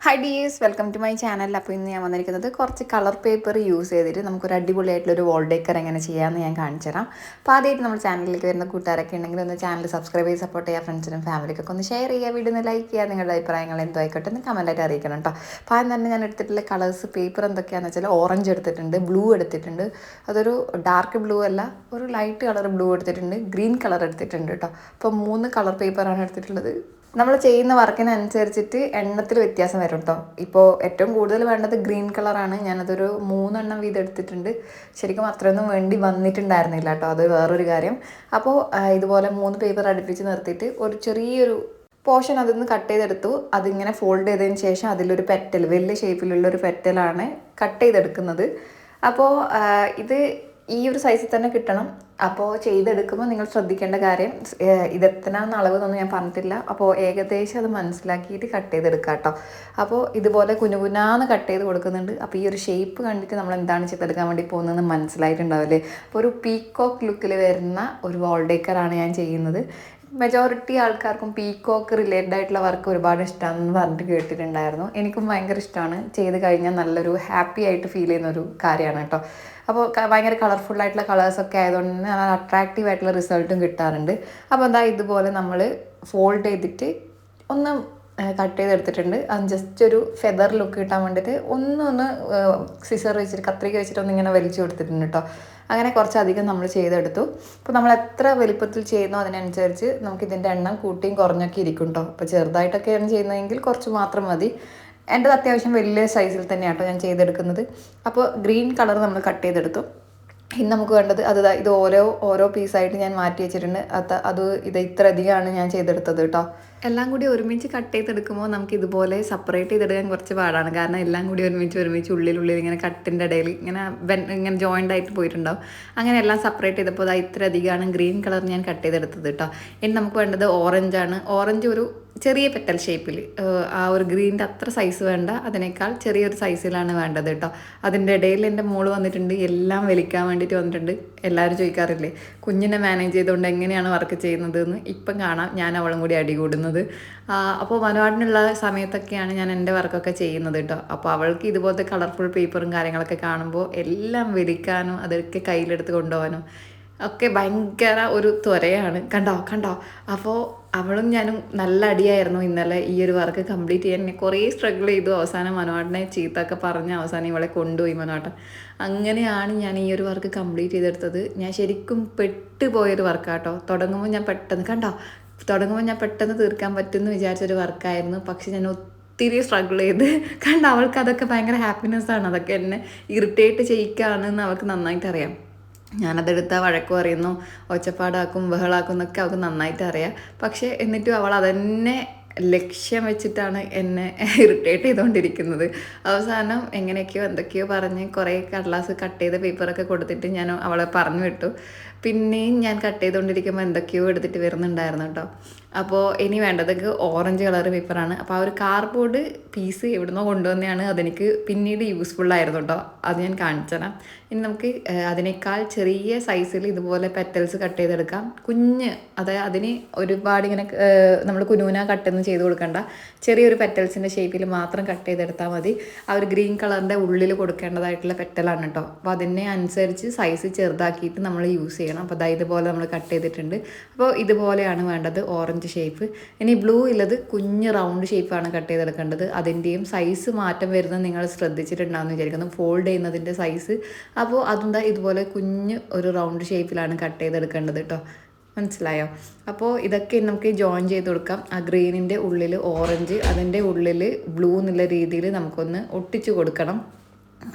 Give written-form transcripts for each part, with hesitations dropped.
Hi dears, welcome to my channel. അപ്പോൾ ഇന്ന് ഞാൻ വന്നിരിക്കുന്നത് കുറച്ച് കളർ പേപ്പർ യൂസ് ചെയ്തിട്ട് നമുക്കൊരു അടിപൊളിയായിട്ടുള്ളൊരു വാൾ ഡെക്കർ എങ്ങനെ ചെയ്യാമെന്ന് ഞാൻ കാണിച്ചു തരാം. അപ്പോൾ ആദ്യമായിട്ട് നമ്മൾ ചാനലിലേക്ക് വരുന്ന കൂട്ടുകാരൊക്കെ ഉണ്ടെങ്കിൽ ഒന്ന് ചാനൽ സബ്സ്ക്രൈബ് ചെയ്ത് സപ്പോർട്ട് ചെയ്യുക, ഫ്രണ്ട്സിനും ഫാമിലിക്കൊക്കെ ഒന്ന് ഷെയർ ചെയ്യുക, വീഡിയോ ഒന്ന് ലൈക്ക് ചെയ്യുക, നിങ്ങളുടെ അഭിപ്രായങ്ങൾ എന്തോ ആയിക്കോട്ടെ എന്ന് കമൻറ്റായിട്ട് അറിയിക്കണം കേട്ടോ. അപ്പോൾ ആദ്യം തന്നെ ഞാൻ എടുത്തിട്ടുള്ള കളേഴ്സ് പേപ്പർ എന്തൊക്കെയാണെന്ന് വെച്ചാൽ ഓറഞ്ച് എടുത്തിട്ടുണ്ട്, ബ്ലൂ എടുത്തിട്ടുണ്ട്, അതൊരു ഡാർക്ക് ബ്ലൂ അല്ല, ഒരു ലൈറ്റ് കളർ ബ്ലൂ എടുത്തിട്ടുണ്ട്, ഗ്രീൻ കളർ എടുത്തിട്ടുണ്ട് കേട്ടോ. അപ്പോൾ 3 കളർ പേപ്പറാണ് എടുത്തിട്ടുള്ളത്. നമ്മൾ ചെയ്യുന്ന വർക്കിനനുസരിച്ചിട്ട് എണ്ണത്തിൽ വ്യത്യാസം വരും കേട്ടോ. ഇപ്പോൾ ഏറ്റവും കൂടുതൽ വേണ്ടത് ഗ്രീൻ കളറാണ്. ഞാനതൊരു 3 എണ്ണം വീതം എടുത്തിട്ടുണ്ട്. ശരിക്കും അത്രയൊന്നും വേണ്ടി വന്നിട്ടുണ്ടായിരുന്നില്ല കേട്ടോ, അത് വേറൊരു കാര്യം. അപ്പോൾ ഇതുപോലെ 3 പേപ്പർ അടുപ്പിച്ച് നിർത്തിയിട്ട് ഒരു ചെറിയൊരു പോർഷൻ അതിൽ നിന്ന് കട്ട് ചെയ്തെടുത്തു. അതിങ്ങനെ ഫോൾഡ് ചെയ്തതിന് ശേഷം അതിലൊരു പെറ്റൽ, വലിയ ഷേപ്പിലുള്ളൊരു പെറ്റലാണ് കട്ട് ചെയ്തെടുക്കുന്നത്. അപ്പോൾ ഇത് ഈ ഒരു സൈസിൽ തന്നെ കിട്ടണം. അപ്പോൾ ചെയ്തെടുക്കുമ്പോൾ നിങ്ങൾ ശ്രദ്ധിക്കേണ്ട കാര്യം, ഇതെത്രയാണെന്ന് അളവെന്നൊന്നും ഞാൻ പറഞ്ഞിട്ടില്ല. അപ്പോൾ ഏകദേശം അത് മനസ്സിലാക്കിയിട്ട് കട്ട് ചെയ്തെടുക്കുക കേട്ടോ. അപ്പോൾ ഇതുപോലെ കുനുകുനാന്ന് കട്ട് ചെയ്ത് കൊടുക്കുന്നുണ്ട്. അപ്പോൾ ഈ ഒരു ഷേപ്പ് കണ്ടിട്ട് നമ്മൾ എന്താണ് ചെയ്തെടുക്കാൻ വേണ്ടി പോകുന്നതെന്ന് മനസ്സിലായിട്ടുണ്ടാവില്ലേ. അപ്പോൾ ഒരു പീക്കോക്ക് ലുക്കിൽ വരുന്ന ഒരു വാൾ ഡെക്കറാണ് ഞാൻ ചെയ്യുന്നത്. മെജോറിറ്റി ആൾക്കാർക്കും പീക്കോക്ക് റിലേറ്റഡ് ആയിട്ടുള്ള വർക്ക് ഒരുപാട് ഇഷ്ടമാണെന്ന് പറഞ്ഞിട്ട് കേട്ടിട്ടുണ്ടായിരുന്നു. എനിക്കും ഭയങ്കര ഇഷ്ടമാണ്. ചെയ്ത് കഴിഞ്ഞാൽ നല്ലൊരു ഹാപ്പി ആയിട്ട് ഫീൽ ചെയ്യുന്നൊരു കാര്യമാണ് കേട്ടോ. അപ്പോൾ ഭയങ്കര കളർഫുള്ളായിട്ടുള്ള കളേഴ്സൊക്കെ ആയതുകൊണ്ട് തന്നെ നല്ല അട്രാക്റ്റീവ് ആയിട്ടുള്ള റിസൾട്ടും കിട്ടാറുണ്ട്. അപ്പോൾ എന്താ ഇതുപോലെ നമ്മൾ ഫോൾഡ് ചെയ്തിട്ട് ഒന്ന് കട്ട് ചെയ്തെടുത്തിട്ടുണ്ട്. അത് ജസ്റ്റ് ഒരു ഫെദർ ലുക്ക് കിട്ടാൻ വേണ്ടിയിട്ട് ഒന്ന് സിസർ വെച്ചിട്ട്, കത്രിക വെച്ചിട്ട് ഒന്നിങ്ങനെ വലിച്ചു കൊടുത്തിട്ടുണ്ട് കേട്ടോ. അങ്ങനെ കുറച്ചധികം നമ്മൾ ചെയ്തെടുത്തു. അപ്പോൾ നമ്മൾ എത്ര വലിപ്പത്തിൽ ചെയ്യുന്നോ അതിനനുസരിച്ച് നമുക്കിതിൻ്റെ എണ്ണം കൂട്ടിയും കുറഞ്ഞൊക്കെ ഇരിക്കും കേട്ടോ. അപ്പോൾ ചെറുതായിട്ടൊക്കെയാണ് ചെയ്യുന്നതെങ്കിൽ കുറച്ച് മാത്രം മതി. എൻ്റെത് അത്യാവശ്യം വലിയ സൈസിൽ തന്നെയാണ് കേട്ടോ ഞാൻ ചെയ്തെടുക്കുന്നത്. അപ്പോൾ ഗ്രീൻ കളർ നമ്മൾ കട്ട് ചെയ്തെടുത്തു. ഇനി നമുക്ക് വേണ്ടത് ഇത് ഓരോ പീസായിട്ട് ഞാൻ മാറ്റി വെച്ചിട്ടുണ്ട്. ഇത് ഇത്ര അധികമാണ് ഞാൻ ചെയ്തെടുത്തത് കേട്ടോ. എല്ലാം കൂടി ഒരുമിച്ച് കട്ട് ചെയ്തെടുക്കുമ്പോൾ നമുക്ക് ഇതുപോലെ സെപ്പറേറ്റ് ചെയ്തെടുക്കാൻ കുറച്ച് പാടാണ്. കാരണം എല്ലാം കൂടി ഒരുമിച്ച് ഉള്ളിൽ ഇങ്ങനെ കട്ടിൻ്റെ ഇടയിൽ ഇങ്ങനെ ജോയിൻ്റ് ആയിട്ട് പോയിട്ടുണ്ടാവും. അങ്ങനെ എല്ലാം സെപ്പറേറ്റ് ചെയ്തപ്പോൾ ഇത്ര അധികമാണ് ഗ്രീൻ കളർ ഞാൻ കട്ട് ചെയ്തെടുത്തത് കേട്ടോ. ഇനി നമുക്ക് വേണ്ടത് ഓറഞ്ചാണ്. ഓറഞ്ച് ഒരു ചെറിയ പെറ്റൽ ഷേപ്പിൽ, ആ ഒരു ഗ്രീൻ്റെ അത്ര സൈസ് വേണ്ട, അതിനേക്കാൾ ചെറിയൊരു സൈസിലാണ് വേണ്ടത് കേട്ടോ. അതിൻ്റെ ഇടയിൽ എൻ്റെ മോള് വന്നിട്ടുണ്ട്, എല്ലാം വലിക്കാൻ വേണ്ടിയിട്ട് വന്നിട്ടുണ്ട്. എല്ലാവരും ചോദിക്കാറില്ലേ കുഞ്ഞിനെ മാനേജ് ചെയ്തുകൊണ്ട് എങ്ങനെയാണ് വർക്ക് ചെയ്യുന്നത് എന്ന്. ഇപ്പം കാണാം ഞാൻ അവളും കൂടി അടികൂടുന്നത്. അപ്പോൾ മനുവാടിനുള്ള സമയത്തൊക്കെയാണ് ഞാൻ എൻ്റെ വർക്കൊക്കെ ചെയ്യുന്നത് കേട്ടോ. അപ്പോൾ അവൾക്ക് ഇതുപോലത്തെ കളർഫുൾ പേപ്പറും കാര്യങ്ങളൊക്കെ കാണുമ്പോൾ എല്ലാം വലിക്കാനും അതൊക്കെ കയ്യിലെടുത്ത് കൊണ്ടുപോകാനും ഒക്കെ ഭയങ്കര ഒരു ത്വരയാണ്. കണ്ടോ. അപ്പോൾ അവളും ഞാനും നല്ല അടിയായിരുന്നു ഇന്നലെ. ഈ ഒരു വർക്ക് കംപ്ലീറ്റ് ചെയ്യാൻ കുറേ സ്ട്രഗിൾ ചെയ്തു. അവസാനം മനോഹരനെ ചീത്തൊക്കെ പറഞ്ഞ് അവസാനം ഇവളെ കൊണ്ടുപോയി മനോഹരൻ. അങ്ങനെയാണ് ഞാൻ ഈ ഒരു വർക്ക് കംപ്ലീറ്റ് ചെയ്തെടുത്തത്. ഞാൻ ശരിക്കും പെട്ടുപോയൊരു വർക്കാട്ടോ. തുടങ്ങുമ്പോൾ ഞാൻ പെട്ടെന്ന് തീർക്കാൻ പറ്റുമെന്ന് വിചാരിച്ചൊരു വർക്കായിരുന്നു. പക്ഷെ ഞാൻ ഒത്തിരി സ്ട്രഗിൾ ചെയ്ത് അവൾക്ക് അതൊക്കെ ഭയങ്കര ഹാപ്പിനെസ്സാണ്. അതൊക്കെ എന്നെ ഇറിറ്റേറ്റ് ചെയ്യിക്കുകയാണെന്ന് അവൾക്ക് നന്നായിട്ട് അറിയാം. ഞാനതെടുത്താൽ വഴക്ക് പറയുന്നു, ഒച്ചപ്പാടാക്കും, ബഹളാക്കും എന്നൊക്കെ അവൾക്ക് നന്നായിട്ട് അറിയാം. പക്ഷേ എന്നിട്ടും അവൾ അതെന്നെ ലക്ഷ്യം വെച്ചിട്ടാണ് എന്നെ ഇറിറ്റേറ്റ് ചെയ്തുകൊണ്ടിരിക്കുന്നത്. അവസാനം എന്തൊക്കെയോ പറഞ്ഞ് കുറേ കടലാസ് കട്ട് ചെയ്ത പേപ്പറൊക്കെ കൊടുത്തിട്ട് ഞാൻ അവളെ പറഞ്ഞു വിട്ടു. പിന്നെയും ഞാൻ കട്ട് ചെയ്തുകൊണ്ടിരിക്കുമ്പോൾ എന്തൊക്കെയോ എടുത്തിട്ട് വരുന്നുണ്ടായിരുന്നു കേട്ടോ. അപ്പോൾ ഇനി വേണ്ടതൊക്കെ ഓറഞ്ച് കളർ പേപ്പറാണ്. അപ്പോൾ ആ ഒരു കാർഡ്ബോർഡ് പീസ് എവിടുന്നോ കൊണ്ടുവന്നെയാണ്. അതെനിക്ക് പിന്നീട് യൂസ്ഫുള്ളായിരുന്നു കേട്ടോ. അത് ഞാൻ കാണിച്ചു തരാം. ഇനി നമുക്ക് അതിനേക്കാൾ ചെറിയ സൈസിൽ ഇതുപോലെ പെറ്റൽസ് കട്ട് ചെയ്തെടുക്കാം. അതിന് ഒരുപാട് ഇങ്ങനെ നമ്മൾ കുനൂന കട്ടൊന്നും ചെയ്ത് കൊടുക്കണ്ട. ചെറിയൊരു പെറ്റൽസിൻ്റെ ഷേപ്പിൽ മാത്രം കട്ട് ചെയ്തെടുത്താൽ മതി. ആ ഒരു ഗ്രീൻ കളറിൻ്റെ ഉള്ളിൽ കൊടുക്കേണ്ടതായിട്ടുള്ള പെറ്റലാണ് കേട്ടോ. അപ്പോൾ അതിനെ അനുസരിച്ച് സൈസ് ചെറുതാക്കിയിട്ട് നമ്മൾ യൂസ് ചെയ്യണം. അപ്പോൾ ഇതുപോലെ നമ്മൾ കട്ട് ചെയ്തിട്ടുണ്ട്. അപ്പോൾ ഇതുപോലെയാണ് വേണ്ടത് ഓറഞ്ച് ഷേപ്പ്. ഇനി ബ്ലൂ ഉള്ളത് കുഞ്ഞ് റൗണ്ട് ഷേപ്പാണ് കട്ട് ചെയ്തെടുക്കേണ്ടത്. അതിൻ്റെയും സൈസ് മാറ്റം വരുന്നത് നിങ്ങൾ ശ്രദ്ധിച്ചിട്ടുണ്ടാകുമെന്ന് വിചാരിക്കുന്നു, ഫോൾഡ് ചെയ്യുന്നതിൻ്റെ സൈസ്. അപ്പോൾ ഇതുപോലെ കുഞ്ഞ് ഒരു റൗണ്ട് ഷേപ്പിലാണ് കട്ട് ചെയ്തെടുക്കേണ്ടത് കേട്ടോ. മനസ്സിലായോ? അപ്പോൾ ഇതൊക്കെ നമുക്ക് ജോയിൻ ചെയ്ത് കൊടുക്കാം. ആ ഗ്രീനിൻ്റെ ഉള്ളിൽ ഓറഞ്ച്, അതിൻ്റെ ഉള്ളിൽ ബ്ലൂ എന്നുള്ള രീതിയിൽ നമുക്കൊന്ന് ഒട്ടിച്ച് കൊടുക്കണം.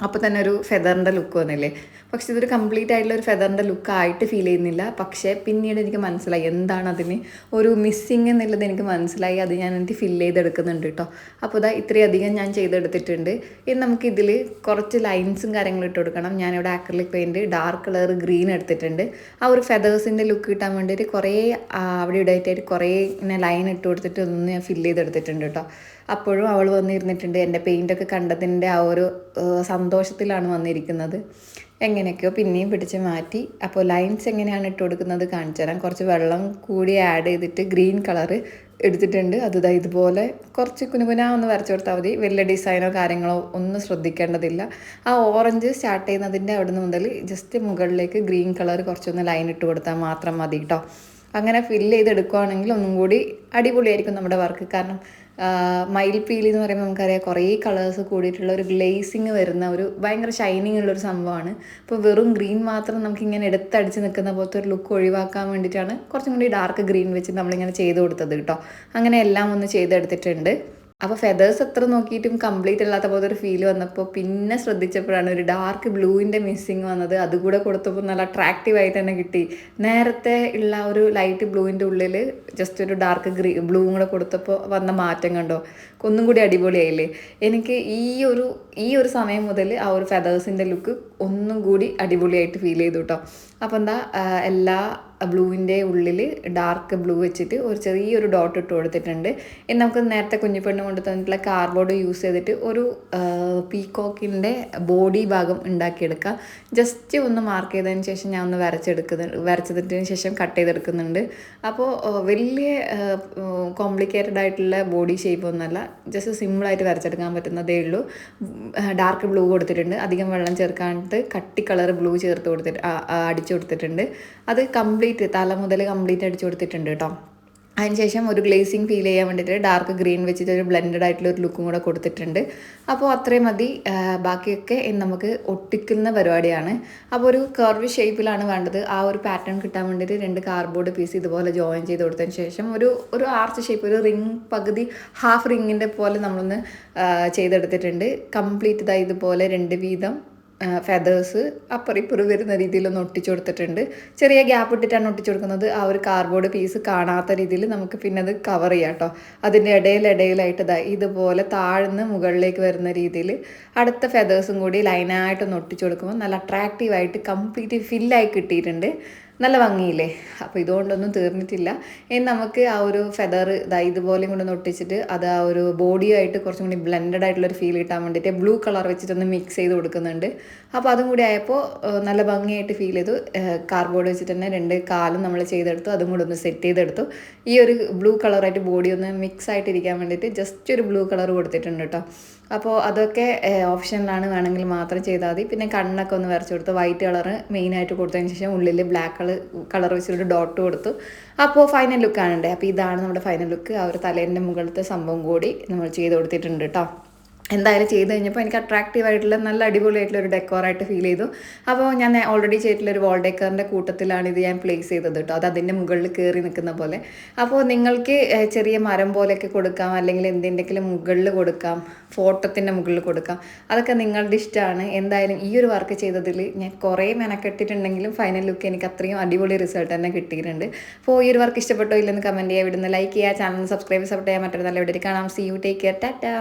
അപ്പോൾ തന്നെ ഒരു ഫെദറിൻ്റെ ലുക്ക് വന്നില്ലേ. പക്ഷെ ഇതൊരു കംപ്ലീറ്റ് ആയിട്ടുള്ള ഒരു ഫെദറിൻ്റെ ലുക്കായിട്ട് ഫീൽ ചെയ്യുന്നില്ല. പക്ഷേ പിന്നീട് എനിക്ക് മനസ്സിലായി എന്താണ് അതിന് ഒരു മിസ്സിങ് എന്നുള്ളത് എനിക്ക് മനസ്സിലായി. അത് ഞാൻ എനിക്ക് ഫില്ല് ചെയ്തെടുക്കുന്നുണ്ട് കേട്ടോ. അപ്പോൾ ഇത്രയധികം ഞാൻ ചെയ്തെടുത്തിട്ടുണ്ട്. ഇനി നമുക്കിതിൽ കുറച്ച് ലൈൻസും കാര്യങ്ങളും ഇട്ട് കൊടുക്കണം. ഞാനിവിടെ acrylic paint dark colour green എടുത്തിട്ടുണ്ട്. ആ ഒരു ഫെദേഴ്സിൻ്റെ ലുക്ക് കിട്ടാൻ വേണ്ടിയിട്ട് കുറേ അവിടെ ഇടായിട്ട് കുറേ ഇങ്ങനെ ലൈൻ ഇട്ട് കൊടുത്തിട്ട് ഒന്ന് ഞാൻ ഫില്ല് ചെയ്തെടുത്തിട്ടുണ്ട് കേട്ടോ. അപ്പോഴും അവൾ വന്നിരുന്നിട്ടുണ്ട്. എൻ്റെ പെയിൻ്റൊക്കെ കണ്ടതിൻ്റെ ആ ഒരു സന്തോഷത്തിലാണ് വന്നിരിക്കുന്നത്. എങ്ങനെയൊക്കെയോ പിന്നെയും പിടിച്ച് മാറ്റി. അപ്പോൾ ലൈൻസ് എങ്ങനെയാണ് ഇട്ട് കൊടുക്കുന്നത് കാണിച്ചു തരാം. കുറച്ച് വെള്ളം കൂടി ആഡ് ചെയ്തിട്ട് ഗ്രീൻ കളറ് എടുത്തിട്ടുണ്ട്. അത് ഇതുപോലെ കുറച്ച് കുനുകുനാ ഒന്ന് വരച്ചു കൊടുത്താൽ മതി. വലിയ ഡിസൈനോ കാര്യങ്ങളോ ഒന്നും ശ്രദ്ധിക്കേണ്ടതില്ല. ആ ഓറഞ്ച് സ്റ്റാർട്ട് ചെയ്യുന്നതിൻ്റെ അവിടെ നിന്ന് മുതൽ ജസ്റ്റ് മുകളിലേക്ക് ഗ്രീൻ കളർ കുറച്ചൊന്ന് ലൈൻ ഇട്ട് കൊടുത്താൽ മാത്രം മതി കേട്ടോ. അങ്ങനെ ഫില്ല് ചെയ്തെടുക്കുകയാണെങ്കിൽ ഒന്നും കൂടി അടിപൊളിയായിരിക്കും നമ്മുടെ വർക്ക്. കാരണം മയിൽ പീലി എന്ന് പറയുമ്പോൾ നമുക്കറിയാം കുറേ കളേഴ്സ് കൂടിയിട്ടുള്ള ഒരു ഗ്ലേസിങ് വരുന്ന ഒരു ഭയങ്കര ഷൈനിങ് ഉള്ളൊരു സംഭവമാണ്. അപ്പോൾ വെറും ഗ്രീൻ മാത്രം നമുക്കിങ്ങനെ എടുത്തടിച്ച് നിൽക്കുന്ന പോലത്തെ ഒരു ലുക്ക് ഒഴിവാക്കാൻ വേണ്ടിയിട്ടാണ് കുറച്ചും കൂടി ഡാർക്ക് ഗ്രീൻ വെച്ച് നമ്മളിങ്ങനെ ചെയ്ത് കൊടുത്തത് കേട്ടോ. അങ്ങനെ എല്ലാം ഒന്ന് ചെയ്തെടുത്തിട്ടുണ്ട്. അപ്പോൾ ഫെദേഴ്സ് എത്ര നോക്കിയിട്ടും കംപ്ലീറ്റ് അല്ലാത്ത പോലെ ഒരു ഫീൽ വന്നപ്പോൾ പിന്നെ ശ്രദ്ധിച്ചപ്പോഴാണ് ഒരു ഡാർക്ക് ബ്ലൂവിൻ്റെ മിസ്സിങ് വന്നത്. അതുകൂടെ കൊടുത്തപ്പോൾ നല്ല അട്രാക്റ്റീവായിട്ട് തന്നെ കിട്ടി. നേരത്തെ ഉള്ള ഒരു ലൈറ്റ് ബ്ലൂവിൻ്റെ ഉള്ളിൽ ജസ്റ്റ് ഒരു ഡാർക്ക് ബ്ലൂവും കൂടെ കൊടുത്തപ്പോൾ വന്ന മാറ്റം കണ്ടോ, ഒന്നും കൂടി അടിപൊളിയായില്ലേ. എനിക്ക് ഈ ഒരു സമയം മുതൽ ആ ഒരു ഫെദേഴ്സിൻ്റെ ലുക്ക് ഒന്നും കൂടി അടിപൊളിയായിട്ട് ഫീൽ ചെയ്തു കേട്ടോ. അപ്പോൾ എന്താ എല്ലാ ബ്ലൂവിൻ്റെ ഉള്ളിൽ ഡാർക്ക് ബ്ലൂ വെച്ചിട്ട് ഒരു ചെറിയൊരു ഡോട്ട് ഇട്ട് കൊടുത്തിട്ടുണ്ട്. ഇനി നമുക്ക് നേരത്തെ കുഞ്ഞിപ്പെണ്ണ് കൊണ്ട് തന്നിട്ടുള്ള കാർഡ്ബോർഡ് യൂസ് ചെയ്തിട്ട് ഒരു പീകോക്കിൻ്റെ ബോഡി ഭാഗം ഉണ്ടാക്കിയെടുക്കാം. ജസ്റ്റ് ഒന്ന് മാർക്ക് ചെയ്തതിന് ശേഷം ഞാൻ ഒന്ന് വരച്ചതിന് ശേഷം കട്ട് ചെയ്തെടുക്കുന്നുണ്ട്. അപ്പോൾ വലിയ കോംപ്ലിക്കേറ്റഡ് ആയിട്ടുള്ള ബോഡി ഷേപ്പ് ഒന്നുമല്ല, ജസ്റ്റ് സിമ്പിളായിട്ട് വരച്ചെടുക്കാൻ പറ്റുന്നതേ ഉള്ളൂ. ഡാർക്ക് ബ്ലൂ കൊടുത്തിട്ടുണ്ട്, അധികം വെള്ളം ചേർക്കാനായിട്ട് കട്ടി കളർ ബ്ലൂ ചേർത്ത് കൊടുത്തിട്ട് അടിച്ചു കൊടുത്തിട്ടുണ്ട്. അത് കംപ്ലീറ്റ് തല മുതൽ കംപ്ലീറ്റ് അടിച്ചു കൊടുത്തിട്ടുണ്ട് കേട്ടോ. അതിനുശേഷം ഒരു ഗ്ലേസിങ് ഫീൽ ചെയ്യാൻ വേണ്ടിയിട്ട് ഡാർക്ക് ഗ്രീൻ വെച്ചിട്ട് ഒരു ബ്ലെൻഡഡ് ആയിട്ടുള്ള ഒരു ലുക്കും കൂടെ കൊടുത്തിട്ടുണ്ട്. അപ്പോൾ അത്രയും മതി. ബാക്കിയൊക്കെ നമുക്ക് ഒട്ടിക്കുന്ന പരിപാടിയാണ്. അപ്പോൾ ഒരു കർവ് ഷേപ്പിലാണ് വേണ്ടത്. ആ ഒരു പാറ്റേൺ കിട്ടാൻ വേണ്ടിയിട്ട് 2 കാർഡ്ബോർഡ് പീസ് ഇതുപോലെ ജോയിൻ ചെയ്ത് കൊടുത്തതിന് ശേഷം ഒരു ആർച്ച് ഷേപ്പ്, ഒരു റിങ് പകുതി ഹാഫ് റിങ്ങിൻ്റെ പോലെ നമ്മളൊന്ന് ചെയ്തെടുത്തിട്ടുണ്ട്. കംപ്ലീറ്റ് ഇതുപോലെ 2 വീതം ഫെദേഴ്സ് അപ്പുറം വരുന്ന രീതിയിലൊന്ന് ഒട്ടിച്ചു കൊടുത്തിട്ടുണ്ട്. ചെറിയ ഗ്യാപ്പ് ഇട്ടിട്ടാണ് ഒട്ടിച്ചു കൊടുക്കുന്നത്. ആ ഒരു കാർഡ്ബോർഡ് പീസ് കാണാത്ത രീതിയിൽ നമുക്ക് പിന്നെ അത് കവർ ചെയ്യാം കേട്ടോ. അതിൻ്റെ ഇടയിലായിട്ട് ഇതുപോലെ താഴ്ന്ന് മുകളിലേക്ക് വരുന്ന രീതിയിൽ അടുത്ത ഫെദേഴ്സും കൂടി ലൈനായിട്ടൊന്ന് ഒട്ടിച്ചു കൊടുക്കുമ്പോൾ നല്ല അട്രാക്റ്റീവായിട്ട് കംപ്ലീറ്റ് ഫില്ലായി കിട്ടിയിട്ടുണ്ട്. നല്ല ഭംഗിയില്ലേ. അപ്പോൾ ഇതുകൊണ്ടൊന്നും തീർന്നിട്ടില്ല. ഇനി നമുക്ക് ആ ഒരു ഫെദർ ഇതുപോലെയും കൊണ്ടൊന്ന് ഒട്ടിച്ചിട്ട് അത് ആ ഒരു ബോഡിയായിട്ട് കുറച്ചും കൂടി ബ്ലെൻഡഡ് ആയിട്ടുള്ളൊരു ഫീൽ കിട്ടാൻ വേണ്ടിയിട്ട് ബ്ലൂ കളർ വെച്ചിട്ടൊന്ന് മിക്സ് ചെയ്ത് കൊടുക്കുന്നുണ്ട്. അപ്പോൾ അതും കൂടി ആയപ്പോൾ നല്ല ഭംഗിയായിട്ട് ഫീൽ ചെയ്തു. കാർഡ്ബോർഡ് വെച്ചിട്ട് തന്നെ 2 കാലും നമ്മൾ ചെയ്തെടുത്തു. അതും കൂടെ ഒന്ന് സെറ്റ് ചെയ്തെടുത്തു. ഈ ഒരു ബ്ലൂ കളറായിട്ട് ബോഡി ഒന്ന് മിക്സ് ആയിട്ടിരിക്കാൻ വേണ്ടിയിട്ട് ജസ്റ്റ് ഒരു ബ്ലൂ കളർ കൊടുത്തിട്ടുണ്ട് കേട്ടോ. അപ്പോൾ അതൊക്കെ ഓപ്ഷനിലാണ്, വേണമെങ്കിൽ മാത്രം ചെയ്താൽ മതി. പിന്നെ കണ്ണൊക്കെ ഒന്ന് വരച്ചു കൊടുത്തു. വൈറ്റ് കളർ മെയിനായിട്ട് കൊടുത്തതിന് ശേഷം ഉള്ളിൽ ബ്ലാക്ക് കളർ വെച്ചിട്ട് ഡോട്ട് കൊടുത്തു. അപ്പോൾ ഫൈനൽ ലുക്കാണ്. അപ്പോൾ ഇതാണ് നമ്മുടെ ഫൈനൽ ലുക്ക്. ആ ഒരു തലേൻ്റെ മുകളിലത്തെ സംഭവം കൂടി നമ്മൾ ചെയ്ത് കൊടുത്തിട്ടുണ്ട് കേട്ടോ. എന്തായാലും ചെയ്ത് കഴിഞ്ഞപ്പോൾ എനിക്ക് അട്രാക്റ്റീവായിട്ടുള്ള നല്ല അടിപൊളിയായിട്ടുള്ള ഒരു ഡെക്കോറായിട്ട് ഫീൽ ചെയ്തു. അപ്പോൾ ഞാൻ ഓൾറെഡി ചെയ്തിട്ടുള്ളൊരു വാൾ ഡെക്കറിൻ്റെ കൂട്ടത്തിലാണ് ഇത് ഞാൻ പ്ലേസ് ചെയ്തത് കേട്ടോ. അത് അതിൻ്റെ മുകളിൽ കയറി നിൽക്കുന്ന പോലെ. അപ്പോൾ നിങ്ങൾക്ക് ചെറിയ മരം പോലെയൊക്കെ കൊടുക്കാം, അല്ലെങ്കിൽ എന്തിൻ്റെങ്കിലും മുകളിൽ കൊടുക്കാം, ഫോട്ടോത്തിൻ്റെ മുകളിൽ കൊടുക്കാം. അതൊക്കെ നിങ്ങളുടെ ഇഷ്ടമാണ്. എന്തായാലും ഈ ഒരു വർക്ക് ചെയ്തതിൽ ഞാൻ കുറേ മെനക്കെട്ടിട്ടുണ്ടെങ്കിലും ഫൈനൽ ലുക്ക് എനിക്ക് അത്രയും അടിപൊളി റിസൾട്ട് തന്നെ കിട്ടിയിട്ടുണ്ട്. അപ്പോൾ ഈ ഒരു വർക്ക് ഇഷ്ടപ്പെട്ടോ ഇല്ലെന്ന് കമൻറ്റ് ചെയ്യുക, ഇവിടുന്ന് ലൈക്ക് ചെയ്യുക, ചാനൽ സബ്സ്ക്രൈബ് ചെയ്യാൻ മറ്റൊരു നല്ല വീഡിയോ കാണാം. See you, take care, Tata.